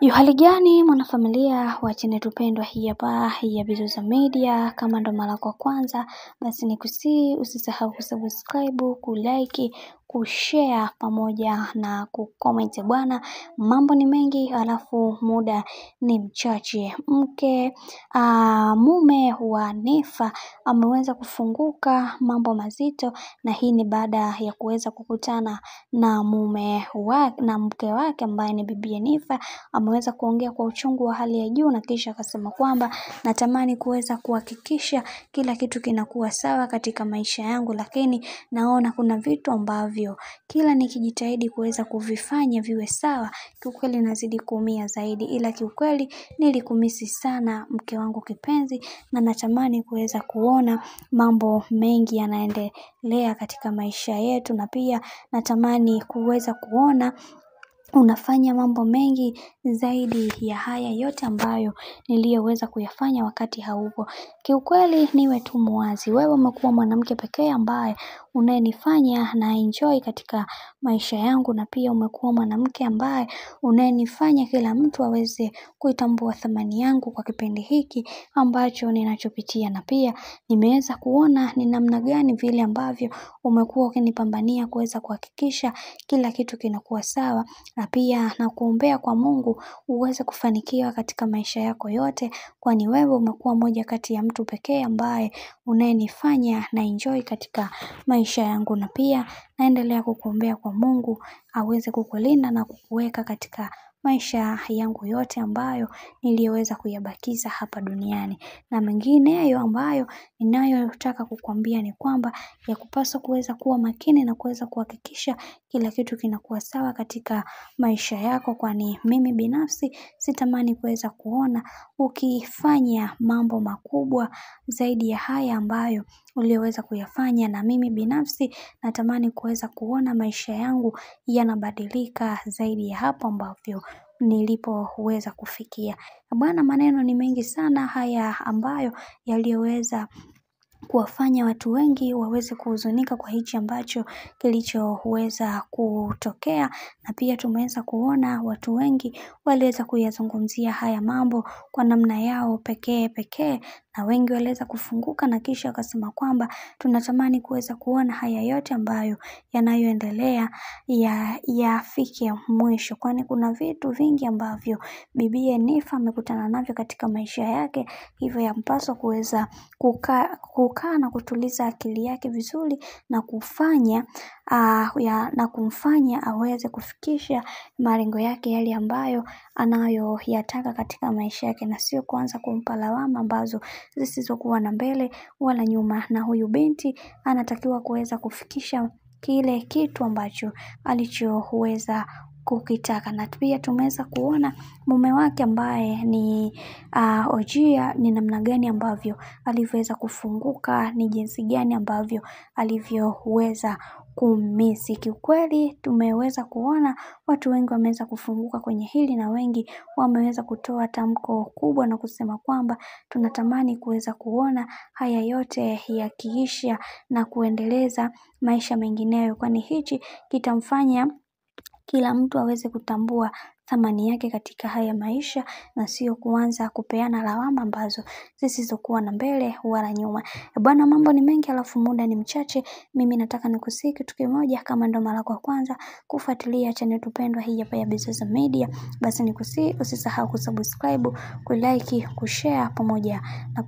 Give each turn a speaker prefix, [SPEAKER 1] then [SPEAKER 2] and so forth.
[SPEAKER 1] Hali gani mwanafamilia wa channel tupendwa hii hapa ya Bizoza Media. Kama ndo mara kwa kwanza, basi nikusii usisahau kusubscribe, kulike, kushare pamoja na kucomment bwana. Mambo ni mengi alafu muda ni mchache. Mume wa Niffer ameweza kufunguka mambo mazito, na hii ni baada ya kuweza kukutana na mke wake ambaye ni bibi Niffer. Ameweza kuongea kwa uchungu wa hali ya juu, na kisha akasema kwamba natamani kuweza kuhakikisha kila kitu kinakuwa sawa katika maisha yangu, lakini naona kuna vitu ambavyo kila nikijitahidi kuweza kuvifanya viwe sawa, kiukweli nazidi kuumia zaidi. Ila kiukweli nilikumisi sana mke wangu kipenzi, na natamani kuweza kuona mambo mengi yanaendelea katika maisha yetu, na pia natamani kuweza kuona unafanya mambo mengi zaidi ya haya yote ambayo niliyoweza kuyafanya wakati haupo. Kiukweli niwe tu muwazi, wewe umekuwa mwanamke pekee ambaye unayenifanya na enjoy katika maisha yangu, na pia umekuwa mwanamke ambaye unayenifanya kila mtu aweze kuitambua thamani yangu kwa kipindi hiki ambacho ninachopitia, na pia nimeweza kuona ni namna gani vile ambavyo umekuwa ukinipambania kuweza kuhakikisha kila kitu kinakuwa sawa, na pia nakuombea kwa Mungu uweze kufanikiwa katika maisha yako yote, kwani wewe umekuwa moja kati ya mtu pekee ambaye unayenifanya na enjoy katika maisha yangu, na pia naendelea kukuombea kwa Mungu aweze kukulinda na kukuweka katika maisha yangu yote ambayo niliyoweza kuyabakiza hapa duniani. Na mengineyo ambayo ninayotaka kukuambia ni kwamba yakupaswa kuweza kuwa makini na kuweza kuhakikisha kila kitu kinakuwa sawa katika maisha yako, kwani mimi binafsi sitamani kuweza kuona ukifanya mambo makubwa zaidi ya haya ambayo uliweza kuyafanya, na mimi binafsi natamani kuweza kuona maisha yangu yanabadilika zaidi ya hapo ambavyo nilipoweza kufikia. Bwana, maneno ni mengi sana haya ambayo yaliyoweza kuwafanya watu wengi waweze kuhuzunika kwa hichi ambacho kilichoweza kutokea, na pia tumeweza kuona watu wengi waliweza kuyazungumzia haya mambo kwa namna yao pekee, na wengi waliweza kufunguka na kisha wakasema kwamba tunatamani kuweza kuona haya yote ambayo yanayoendelea yafike mwisho, kwani kuna vitu vingi ambavyo bibi Niffer amekutana navyo katika maisha yake. Hivyo yampaswa kuweza kukaa na kutuliza akili yake vizuri, na kumfanya aweze kufikisha malengo yake yale ambayo anayoyataka katika maisha yake, na sio kuanza kumpa lawama ambazo zisizokuwa na mbele wala nyuma. Na huyu binti anatakiwa kuweza kufikisha kile kitu ambacho alichoweza kukitaka, na pia tumeweza kuona mume wake ambaye ni Ojia ni namna gani ambavyo alivyoweza kufunguka, ni jinsi gani ambavyo alivyoweza kumisi. Kiukweli tumeweza kuona watu wengi wameweza kufunguka kwenye hili, na wengi wameweza kutoa tamko kubwa na kusema kwamba tunatamani kuweza kuona haya yote yakiisha na kuendeleza maisha mengineyo, kwani hichi kitamfanya kila mtu aweze kutambua thamani yake katika haya maisha, na sio kuanza kupeana lawama ambazo zisizokuwa na mbele wala nyuma. Bwana, mambo ni mengi alafu muda ni mchache. Mimi nataka nikusihi kitu kimoja, kama ndo mara kwa kwanza kufuatilia channel tupendwa hii hapa ya Bizoza Media, basi nikusihi usisahau kusubscribe, kulike, kushare pamoja na